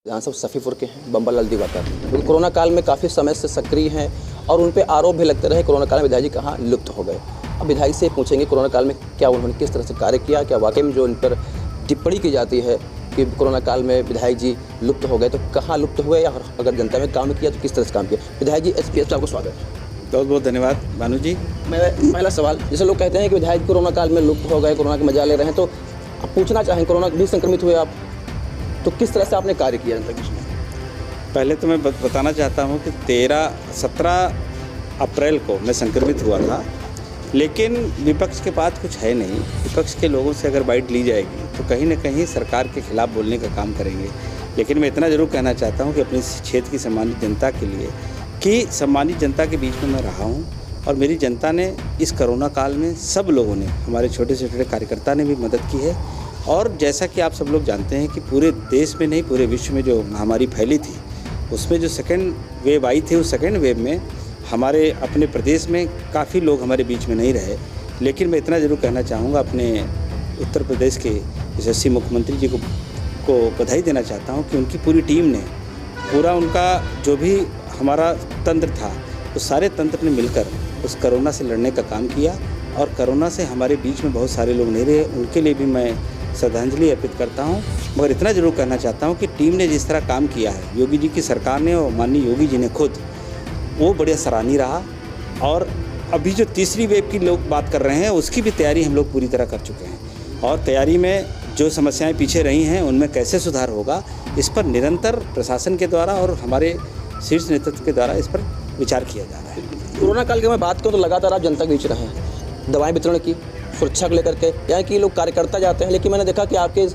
विधानसभा सफ़ीपुर के हैं बम्बालाल दिवाकर। तो कोरोना काल में काफ़ी समय से सक्रिय हैं और उन पे आरोप भी लगते रहे कोरोना काल में विधायक जी कहाँ लुप्त हो गए। अब विधायक से पूछेंगे कोरोना काल में क्या उन्होंने किस तरह से कार्य किया, क्या वाकई में जो इन पर टिप्पणी की जाती है कि कोरोना काल में विधायक जी लुप्त हो गए तो कहाँ लुप्त हुए, या अगर जनता में काम किया तो किस तरह से काम किया। विधायक जी SPS आपको स्वागत है। बहुत बहुत धन्यवाद भानु जी। मैं पहला सवाल, जैसे लोग कहते हैं कि विधायक कोरोना काल में लुप्त हो गए, कोरोना के मजा ले रहे हैं, तो आप पूछना चाहें कोरोना भी संक्रमित हुए आप, तो किस तरह से आपने कार्य किया जनता के बीच में? पहले तो मैं बताना चाहता हूँ कि 17 अप्रैल को मैं संक्रमित हुआ था, लेकिन विपक्ष के पास कुछ है नहीं। विपक्ष के लोगों से अगर बाइट ली जाएगी तो कहीं ना कहीं सरकार के खिलाफ बोलने का काम करेंगे। लेकिन मैं इतना ज़रूर कहना चाहता हूँ कि अपने क्षेत्र की सम्मानित जनता के लिए कि सम्मानित जनता के बीच में मैं रहा हूँ और मेरी जनता ने इस कोरोना काल में सब लोगों ने, हमारे छोटे से छोटे कार्यकर्ता ने भी मदद की है। और जैसा कि आप सब लोग जानते हैं कि पूरे देश में नहीं पूरे विश्व में जो महामारी फैली थी उसमें जो सेकेंड वेव आई थी, उस सेकेंड वेव में हमारे अपने प्रदेश में काफ़ी लोग हमारे बीच में नहीं रहे। लेकिन मैं इतना ज़रूर कहना चाहूँगा, अपने उत्तर प्रदेश के यशस्वी मुख्यमंत्री जी को बधाई देना चाहता हूँ कि उनकी पूरी टीम ने पूरा उनका जो भी हमारा तंत्र था उस सारे तंत्र ने मिलकर उस कोरोना से लड़ने का काम किया। और कोरोना से हमारे बीच में बहुत सारे लोग नहीं रहे, उनके लिए भी मैं श्रद्धांजलि अर्पित करता हूं। मगर इतना ज़रूर कहना चाहता हूं कि टीम ने जिस तरह काम किया है, योगी जी की सरकार ने और माननीय योगी जी ने खुद, वो बढ़िया सराहनीय रहा। और अभी जो तीसरी वेव की लोग बात कर रहे हैं उसकी भी तैयारी हम लोग पूरी तरह कर चुके हैं। और तैयारी में जो समस्याएं पीछे रही हैं उनमें कैसे सुधार होगा, इस पर निरंतर प्रशासन के द्वारा और हमारे शीर्ष नेतृत्व के द्वारा इस पर विचार किया जा रहा है। कोरोना काल की मैं बात करूँ तो लगातार आप जनता के बीच रहे हैं, दवाएं वितरण की, सुरक्षा को लेकर के, यहाँ कि लोग कार्यकर्ता जाते हैं, लेकिन मैंने देखा कि आपके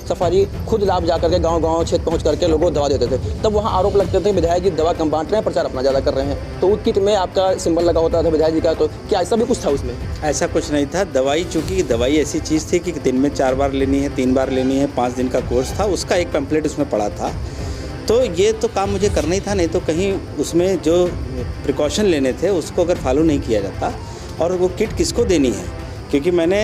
सफारी खुद आप जा करके गांव क्षेत्र पहुंच करके लोगों को दवा देते थे। तब वहाँ आरोप लगते थे विधायक जी दवा कम बांट रहे हैं, प्रचार अपना ज़्यादा कर रहे हैं, तो वो किट में आपका सिंबल लगा होता था विधायक जी का, तो क्या ऐसा भी कुछ था उसमें? ऐसा कुछ नहीं था। दवाई, चूँकि दवाई ऐसी चीज़ थी कि दिन में 4 बार लेनी है, 3 बार लेनी है, 5 दिन का कोर्स था, उसका एक पैम्फलेट उसमें पड़ा था। तो ये तो काम मुझे करना ही था, नहीं तो कहीं उसमें जो प्रिकॉशन लेने थे उसको अगर फॉलो नहीं किया जाता। और वो किट किसको देनी है, क्योंकि मैंने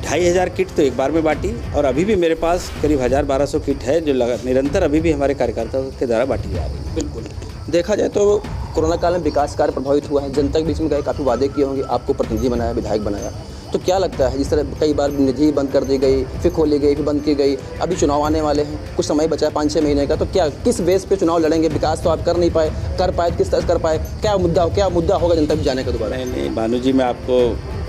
2500 किट तो एक बार में बांटी और अभी भी मेरे पास करीब 1000-1200 किट है जो निरंतर अभी भी हमारे कार्यकर्ताओं के द्वारा बांटी जा रही है। बिल्कुल, देखा जाए तो कोरोना काल में विकास कार्य प्रभावित हुआ है, जनता के बीच में गए, काफ़ी वादे किए होंगे, आपको प्रतिनिधि बनाया, विधायक बनाया, तो क्या लगता है जिस तरह कई बार निधि बंद कर दी गई, फिर खोली गई, फिर बंद की गई, अभी चुनाव आने वाले हैं, कुछ समय बचा है 5-6 महीने का, तो क्या किस बेस पे चुनाव लड़ेंगे? विकास तो आप कर नहीं पाए, कर पाए किस तरह से कर पाए, क्या मुद्दा होगा जनता के जाने का दोबारा? नहीं भानु जी, मैं आपको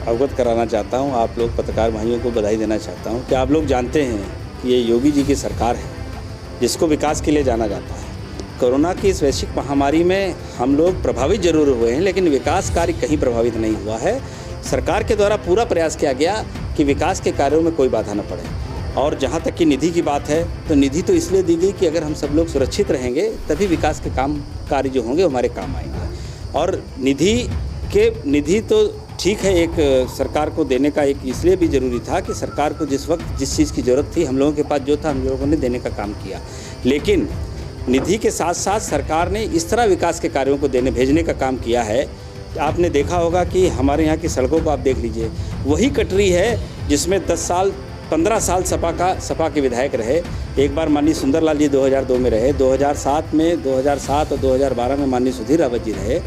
अवगत कराना चाहता हूँ, आप लोग पत्रकार भाइयों को बधाई देना चाहता हूँ कि आप लोग जानते हैं कि ये योगी जी की सरकार है जिसको विकास के लिए जाना जाता है। कोरोना की इस वैश्विक महामारी में हम लोग प्रभावित जरूर हुए हैं, लेकिन विकास कार्य कहीं प्रभावित नहीं हुआ है। सरकार के द्वारा पूरा प्रयास किया गया कि विकास के कार्यों में कोई बाधा न पड़े। और जहाँ तक कि निधि की बात है, तो निधि तो इसलिए दी गई कि अगर हम सब लोग सुरक्षित रहेंगे तभी विकास के काम कार्य जो होंगे हमारे काम आएंगे। और निधि तो ठीक है, एक सरकार को देने का एक इसलिए भी ज़रूरी था कि सरकार को जिस वक्त जिस चीज़ की ज़रूरत थी, हम लोगों के पास जो था, हम लोगों ने देने का काम किया। लेकिन निधि के साथ साथ सरकार ने इस तरह विकास के कार्यों को भेजने का काम किया है। आपने देखा होगा कि हमारे यहाँ की सड़कों को आप देख लीजिए, वही कटरी है जिसमें 15 साल सपा के विधायक रहे। एक बार माननीय सुंदरलाल जी 2002 में रहे, 2007 और 2012 में माननीय सुधीर रावत जी रहे।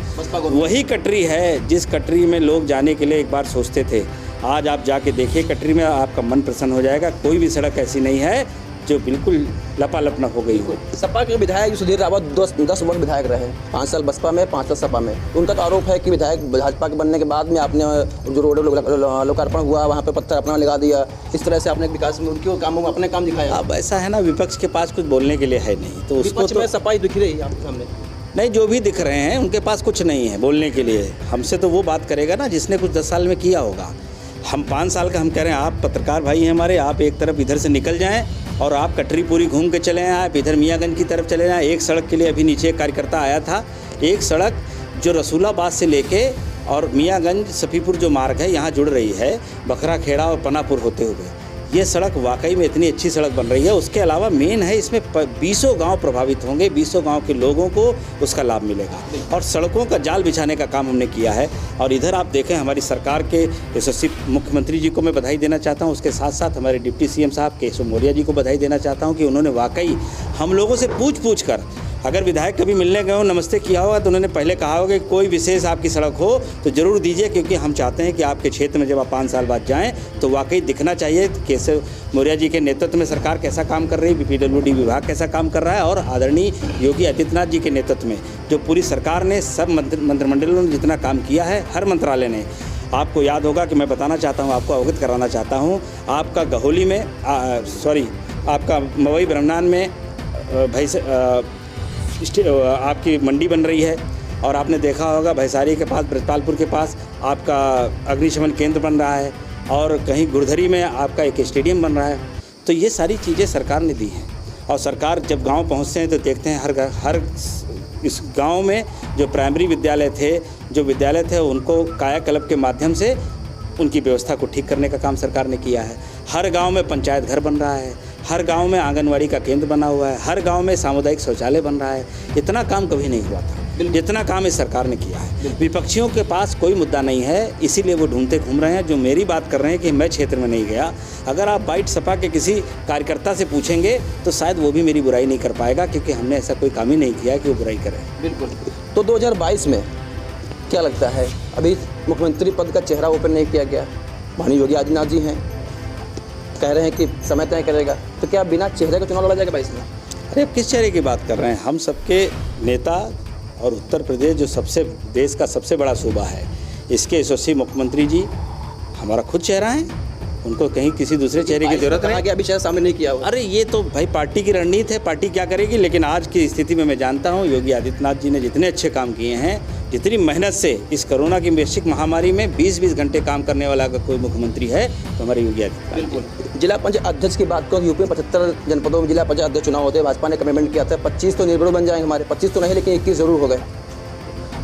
वही कटरी है जिस कटरी में लोग जाने के लिए एक बार सोचते थे। आज आप जाके देखिए कटरी में, आपका मन प्रसन्न हो जाएगा। कोई भी सड़क ऐसी नहीं है जो बिल्कुल लपालप न हो गई हो। सपा के विधायक सुधीर रावत 10 वर्ष विधायक रहे, 5 साल बसपा में, 5 साल सपा में। उनका तो आरोप है कि विधायक भाजपा के बनने के बाद में आपने जो रोड लोकार्पण हुआ वहाँ पे पत्थर अपना लगा दिया, इस तरह से आपने विकास में उनके कामों में अपने काम दिखाया। अब ऐसा है ना, विपक्ष के पास कुछ बोलने के लिए है नहीं, तो उसको तो सपा ही दिख रही है आपके सामने। नहीं, जो भी दिख रहे हैं उनके पास कुछ नहीं है बोलने के लिए। हमसे तो वो बात करेगा ना जिसने कुछ 10 साल में किया होगा। हम 5 साल का हम कह रहे हैं, आप पत्रकार भाई हैं हमारे, आप एक तरफ इधर से निकल जाएं और आप कटरी पूरी घूम के चले आए, आप इधर मियाँगंज की तरफ चले जाएं। एक सड़क के लिए अभी नीचे एक कार्यकर्ता आया था, एक सड़क जो रसूलाबाद से लेके और मियाँगंज सफ़ीपुर जो मार्ग है यहाँ जुड़ रही है, बखरा खेड़ा और पनापुर होते हुए, ये सड़क वाकई में इतनी अच्छी सड़क बन रही है। उसके अलावा मेन है इसमें 20 गांव प्रभावित होंगे, 20 गांव के लोगों को उसका लाभ मिलेगा और सड़कों का जाल बिछाने का काम हमने किया है। और इधर आप देखें हमारी सरकार के यशस्वी मुख्यमंत्री जी को मैं बधाई देना चाहता हूँ, उसके साथ साथ हमारे डिप्टी सीएम साहब केशव मौर्य जी को बधाई देना चाहता हूँ कि उन्होंने वाकई हम लोगों से पूछ कर, अगर विधायक कभी मिलने गए हो, नमस्ते किया होगा तो उन्होंने पहले कहा होगा कि कोई विशेष आपकी सड़क हो तो ज़रूर दीजिए, क्योंकि हम चाहते हैं कि आपके क्षेत्र में जब आप 5 साल बाद जाएं तो वाकई दिखना चाहिए केशव मौर्य जी के नेतृत्व में सरकार कैसा काम कर रही है, BPWD विभाग कैसा काम कर रहा है, और आदरणीय योगी आदित्यनाथ जी के नेतृत्व में जो पूरी सरकार ने, सब मंत्रिमंडलों ने जितना काम किया है, हर मंत्रालय ने। आपको याद होगा कि मैं बताना चाहता हूँ, आपको अवगत कराना चाहता हूँ, आपका गहोली में आपका मवई ब्रह्मनान में आपकी मंडी बन रही है, और आपने देखा होगा भैसारी के पास, ब्रजपालपुर के पास आपका अग्निशमन केंद्र बन रहा है, और कहीं गुरधरी में आपका एक स्टेडियम बन रहा है। तो ये सारी चीज़ें सरकार ने दी हैं, और सरकार जब गांव पहुंचते हैं तो देखते हैं हर इस गांव में जो प्राइमरी विद्यालय थे उनको कायाकल्प के माध्यम से उनकी व्यवस्था को ठीक करने का काम सरकार ने किया है। हर गांव में पंचायत घर बन रहा है, हर गांव में आंगनवाड़ी का केंद्र बना हुआ है, हर गांव में सामुदायिक शौचालय बन रहा है। इतना काम कभी नहीं हुआ था जितना काम इस सरकार ने किया है। विपक्षियों के पास कोई मुद्दा नहीं है, इसीलिए वो ढूंढते घूम रहे हैं। जो मेरी बात कर रहे हैं कि मैं क्षेत्र में नहीं गया, अगर आप बाइट सपा के किसी कार्यकर्ता से पूछेंगे तो शायद वो भी मेरी बुराई नहीं कर पाएगा, क्योंकि हमने ऐसा कोई काम ही नहीं किया कि वो बुराई करें। बिल्कुल। तो 2022 में क्या लगता है, अभी मुख्यमंत्री पद का चेहरा ओपन नहीं किया गया, माननीय योगी आदित्यनाथ जी हैं, कह रहे हैं कि समय तय करेगा, तो क्या बिना चेहरे का चुनाव लड़ा जाएगा 22 में? अरे आप किस चेहरे की बात कर रहे हैं? हम सबके नेता और उत्तर प्रदेश जो देश का सबसे बड़ा सूबा है, इसके यशस्वी मुख्यमंत्री जी हमारा खुद चेहरा है, उनको कहीं किसी दूसरे चेहरे की जरूरत नहीं। अभी चेहरा सामने नहीं किया हुआ। अरे ये तो भाई पार्टी की रणनीति है, पार्टी क्या करेगी। लेकिन आज की स्थिति में मैं जानता हूँ योगी आदित्यनाथ जी ने जितने अच्छे काम किए हैं, जितनी मेहनत से इस कोरोना की वैश्विक महामारी में 20-20 घंटे काम करने वाला अगर कोई मुख्यमंत्री है तो हमारे योगी आदित्यनाथ। बिल्कुल। जिला पंचायत अध्यक्ष की बात करूँ, यूपी में 75 जनपदों में जिला पंचायत अध्यक्ष चुनाव होते हैं। भाजपा ने कमिटमेंट किया था 25 तो निर्भर बन जाएंगे हमारे, 25 तो नहीं लेकिन 21 जरूर हो गए।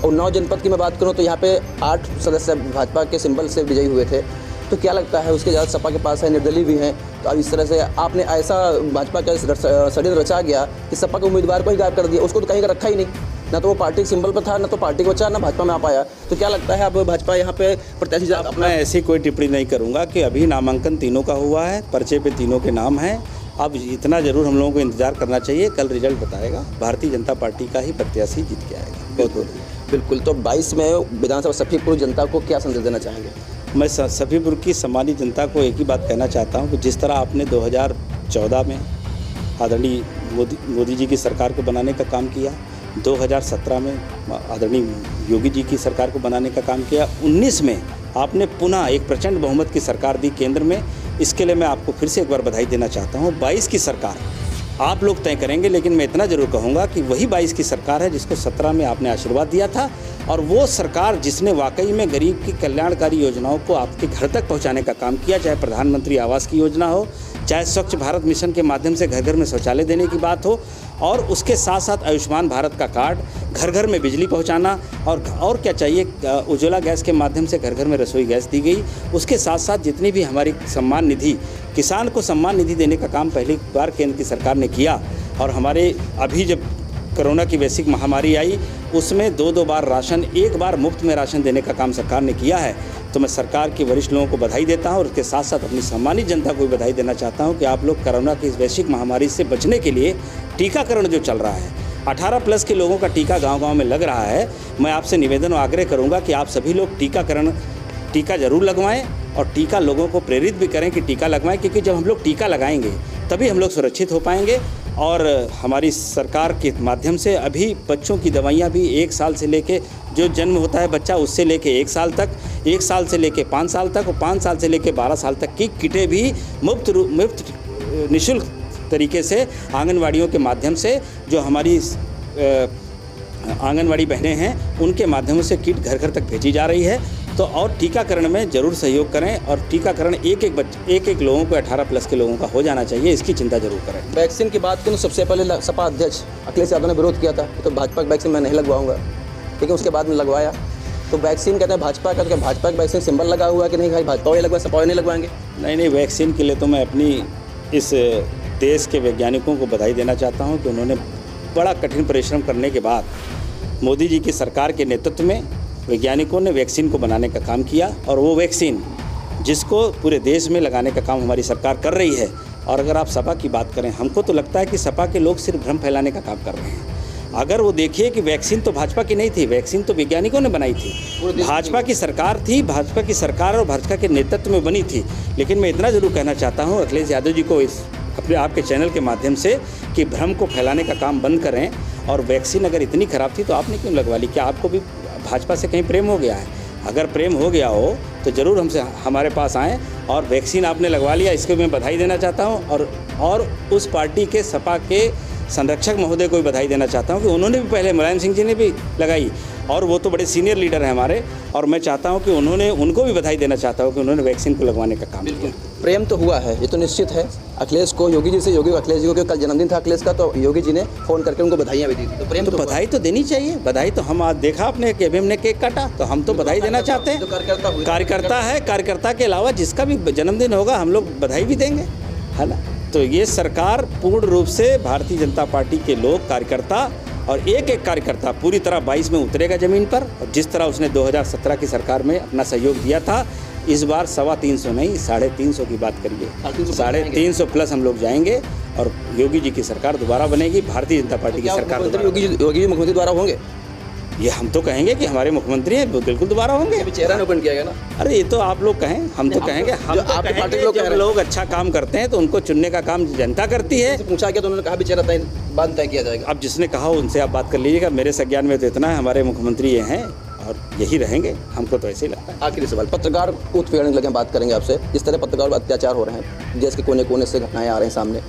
और 9 जनपद की मैं बात करूँ तो यहाँ पे 8 सदस्य भाजपा के सिंबल से विजयी हुए थे। तो क्या लगता है, उसके ज़्यादा सपा के पास है, निर्दलीय भी हैं, तो अब इस तरह से आपने ऐसा भाजपा का षड्यंत्र रचा गया कि सपा के उम्मीदवार को ही गायब कर दिया, उसको तो कहीं का रखा ही नहीं, ना तो वो पार्टी के सिंबल पर था, ना तो पार्टी को बचा, ना भाजपा में आ पाया। तो क्या लगता है अब भाजपा यहाँ पे प्रत्याशी अपना ऐसी कोई टिप्पणी नहीं करूँगा कि अभी नामांकन तीनों का हुआ है, पर्चे पे तीनों के नाम हैं। अब इतना ज़रूर हम लोगों को इंतजार करना चाहिए, कल रिजल्ट बताएगा, भारतीय जनता पार्टी का ही प्रत्याशी जीत के आएगा। बहुत बहुत बिल्कुल। तो 22 में विधानसभा सफीपुर जनता को क्या संदेश देना चाहेंगे? मैं सफीपुर की सम्मानित जनता को एक ही बात कहना चाहता हूं कि जिस तरह आपने 2014 में आदरणीय मोदी जी की सरकार को बनाने का काम किया, 2017 में आदरणीय योगी जी की सरकार को बनाने का काम किया, 19 में आपने पुनः एक प्रचंड बहुमत की सरकार दी केंद्र में, इसके लिए मैं आपको फिर से एक बार बधाई देना चाहता हूँ। 22 की सरकार आप लोग तय करेंगे, लेकिन मैं इतना जरूर कहूँगा कि वही 22 की सरकार है जिसको 17 में आपने आशीर्वाद दिया था, और वो सरकार जिसने वाकई में गरीब की कल्याणकारी योजनाओं को आपके घर तक पहुँचाने का काम किया, चाहे प्रधानमंत्री आवास की योजना हो, चाहे स्वच्छ भारत मिशन के माध्यम से घर घर में शौचालय देने की बात हो, और उसके साथ साथ आयुष्मान भारत का कार्ड, घर घर में बिजली पहुंचाना, और क्या चाहिए, उज्ज्वला गैस के माध्यम से घर घर में रसोई गैस दी गई। उसके साथ साथ जितनी भी हमारी सम्मान निधि, किसान को सम्मान निधि देने का काम पहली बार केंद्र की सरकार ने किया। और हमारे अभी जब कोरोना की वैश्विक महामारी आई, उसमें 2-2 बार राशन, एक बार मुफ्त में राशन देने का काम सरकार ने किया है। तो मैं सरकार के वरिष्ठ लोगों को बधाई देता हूं, और उसके साथ साथ अपनी सम्मानित जनता को भी बधाई देना चाहता हूं कि आप लोग कोरोना की इस वैश्विक महामारी से बचने के लिए टीकाकरण जो चल रहा है, 18+ के लोगों का टीका गांव-गांव में लग रहा है। मैं आपसे निवेदन और आग्रह करूंगा कि आप सभी लोग टीका जरूर लगवाएं, और टीका लोगों को प्रेरित भी करें कि टीका लगवाएं, क्योंकि जब हम लोग टीका लगाएंगे तभी हम लोग सुरक्षित हो पाएंगे। और हमारी सरकार के माध्यम से अभी बच्चों की दवाइयाँ भी 1 साल से लेके, जो जन्म होता है बच्चा उससे लेके 1 साल तक, 1 साल से लेके 5 साल तक, और 5 साल से लेके 12 साल तक की किटें भी मुफ्त निःशुल्क तरीके से आंगनवाड़ियों के माध्यम से, जो हमारी आंगनवाड़ी बहनें हैं उनके माध्यम से किट घर घर तक भेजी जा रही है। तो और टीकाकरण में ज़रूर सहयोग करें, और टीकाकरण एक लोगों को 18+ के लोगों का हो जाना चाहिए, इसकी चिंता जरूर करें। वैक्सीन की बात करूँ, सबसे पहले सपा अध्यक्ष अखिलेश यादव ने विरोध किया था, तो भाजपा की वैक्सीन मैं नहीं लगवाऊंगा, लेकिन उसके बाद में लगवाया। तो वैक्सीन कहते हैं भाजपा का, तो क्या भाजपा का वैक्सीन सिंबल लगा हुआ है कि नहीं भाई भाजपा ये लगवा सपा नहीं लगवाएंगे? नहीं, वैक्सीन के लिए तो मैं अपनी इस देश के वैज्ञानिकों को बधाई देना चाहता हूं कि उन्होंने बड़ा कठिन परिश्रम करने के बाद मोदी जी की सरकार के नेतृत्व में वैज्ञानिकों ने वैक्सीन को बनाने का काम किया, और वो वैक्सीन जिसको पूरे देश में लगाने का काम हमारी सरकार कर रही है। और अगर आप सपा की बात करें, हमको तो लगता है कि सपा के लोग सिर्फ भ्रम फैलाने का काम कर रहे हैं। अगर वो देखिए कि वैक्सीन तो भाजपा की नहीं थी, वैक्सीन तो वैज्ञानिकों ने बनाई थी, भाजपा की सरकार थी, भाजपा की सरकार और भाजपा के नेतृत्व में बनी थी। लेकिन मैं इतना ज़रूर कहना चाहता हूँ अखिलेश यादव जी को इस अपने आपके चैनल के माध्यम से कि भ्रम को फैलाने का काम बंद करें। और वैक्सीन अगर इतनी ख़राब थी तो आपने क्यों लगवा ली? क्या आपको भी भाजपा से कहीं प्रेम हो गया है? अगर प्रेम हो गया हो तो ज़रूर हमसे हमारे पास आएँ, और वैक्सीन आपने लगवा लिया, इसको मैं बधाई देना चाहता हूँ। और उस पार्टी के सपा के संरक्षक महोदय को भी बधाई देना चाहता हूं कि उन्होंने भी पहले, मुलायम सिंह जी ने भी लगाई, और वो तो बड़े सीनियर लीडर हैं हमारे, और मैं चाहता हूं कि उनको भी बधाई देना चाहता हूं कि उन्होंने वैक्सीन को लगवाने का काम किया। प्रेम तो हुआ है, ये तो निश्चित है। अखिलेश को योगी जी से, अखिलेश जी को कल जन्मदिन था अखिलेश का, तो योगी जी ने फ़ोन करके उनको बधाइयाँ भी दी थी। तो प्रेम तो बधाई तो देनी चाहिए। बधाई तो हम आज देखा आपने कि अभी हमने केक काटा, तो हम तो बधाई देना चाहते हैं। कार्यकर्ता है, कार्यकर्ता के अलावा जिसका भी जन्मदिन होगा हम लोग बधाई भी देंगे, है ना। तो ये सरकार पूर्ण रूप से भारतीय जनता पार्टी के लोग, कार्यकर्ता, और एक एक कार्यकर्ता पूरी तरह 22 में उतरेगा ज़मीन पर। और जिस तरह उसने 2017 की सरकार में अपना सहयोग दिया था, इस बार 350 नहीं 350 की बात करिए, 350 प्लस हम लोग जाएंगे, और योगी जी की सरकार दोबारा बनेगी, भारतीय जनता पार्टी की सरकार। योगी जी मुख्यमंत्री द्वारा होंगे? ये हम तो कहेंगे कि हमारे मुख्यमंत्री हैं, वो बिल्कुल दोबारा होंगे। चेहरा ओपन किया गया ना। अरे ये तो आप लोग कहें, हम तो कहेंगे, हम तो कहेंगे जब लोग अच्छा काम करते हैं तो उनको चुनने का काम जनता करती है। पूछा गया तो उन्होंने कहा भी चेहरा तय किया जाएगा। अब जिसने कहा उनसे आप बात कर लीजिएगा। मेरे संज्ञान में तो इतना है, हमारे मुख्यमंत्री ये हैं और यही रहेंगे, हमको तो ऐसे ही लगता है। आखिरी सवाल, पत्रकार उत्पीड़न लगे बात करेंगे आपसे। जिस तरह पत्रकार पर अत्याचार हो रहे हैं, देश के कोने कोने से घटनाएं आ रही हैं सामने,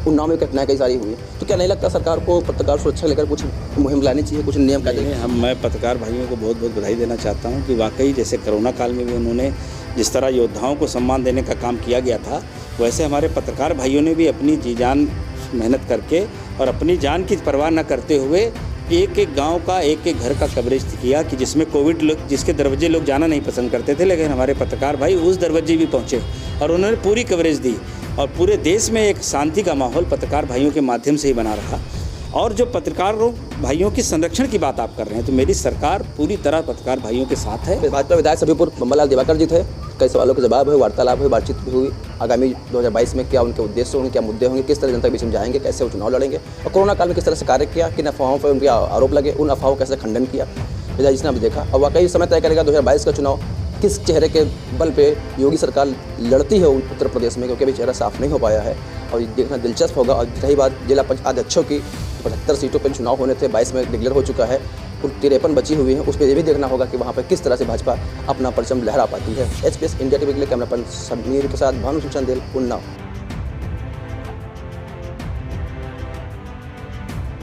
उन्नाव में घटनाएं कई सारी हुई, तो क्या नहीं लगता सरकार को पत्रकार सुरक्षा लेकर कुछ मुहिम लानी चाहिए, कुछ नियम कायदे? मैं पत्रकार भाइयों को बहुत बहुत बधाई देना चाहता हूँ कि वाकई जैसे कोरोना काल में भी उन्होंने जिस तरह योद्धाओं को सम्मान देने का काम किया गया था, वैसे हमारे पत्रकार भाइयों ने भी अपनी जी जान मेहनत करके और अपनी जान की परवाह न करते हुए एक एक गांव का, एक एक घर का कवरेज किया कि जिसमें कोविड लोग, जिसके दरवाजे लोग जाना नहीं पसंद करते थे, लेकिन हमारे पत्रकार भाई उस दरवाजे भी पहुँचे और उन्होंने पूरी कवरेज दी। और पूरे देश में एक शांति का माहौल पत्रकार भाइयों के माध्यम से ही बना रहा। और जो पत्रकारों भाइयों की संरक्षण की बात आप कर रहे हैं, तो मेरी सरकार पूरी तरह पत्रकार भाइयों के साथ है। भाजपा विधायक सभीपुर बम्बालाल दिवाकर जी थे, कई सवालों के जवाब हुए, वार्तालाप हुई, बातचीत भी हुई। आगामी 2022 में क्या उनके उद्देश्य होंगे, क्या मुद्दे होंगे, किस तरह जनता के बीच में जाएंगे, कैसे वो चुनाव लड़ेंगे, और कोरोना काल में किस तरह से कार्य किया, किन अफवाहों पर उनके आरोप लगे, उन अफवाहों का कैसे खंडन किया, विधायक जी ने अभी देखा। और वाकई समय तय करेगा 2022 का चुनाव किस चेहरे के बल पे योगी सरकार लड़ती है उत्तर प्रदेश में, क्योंकि अभी चेहरा साफ नहीं हो पाया है और देखना दिलचस्प होगा। और रही बात जिला अध्यक्षों की, 75 सीटों पर चुनाव होने थे, 22 में डिक्लेयर हो चुका है, कुल 53 बची हुई हैं, उस पर ये भी देखना होगा कि वहाँ पर किस तरह से भाजपा अपना परचम लहरा पाती है। SBS इंडिया टीवी के लिए कैमरा पर्सन समीर के साथ भानु चंदेल, उन्नाव।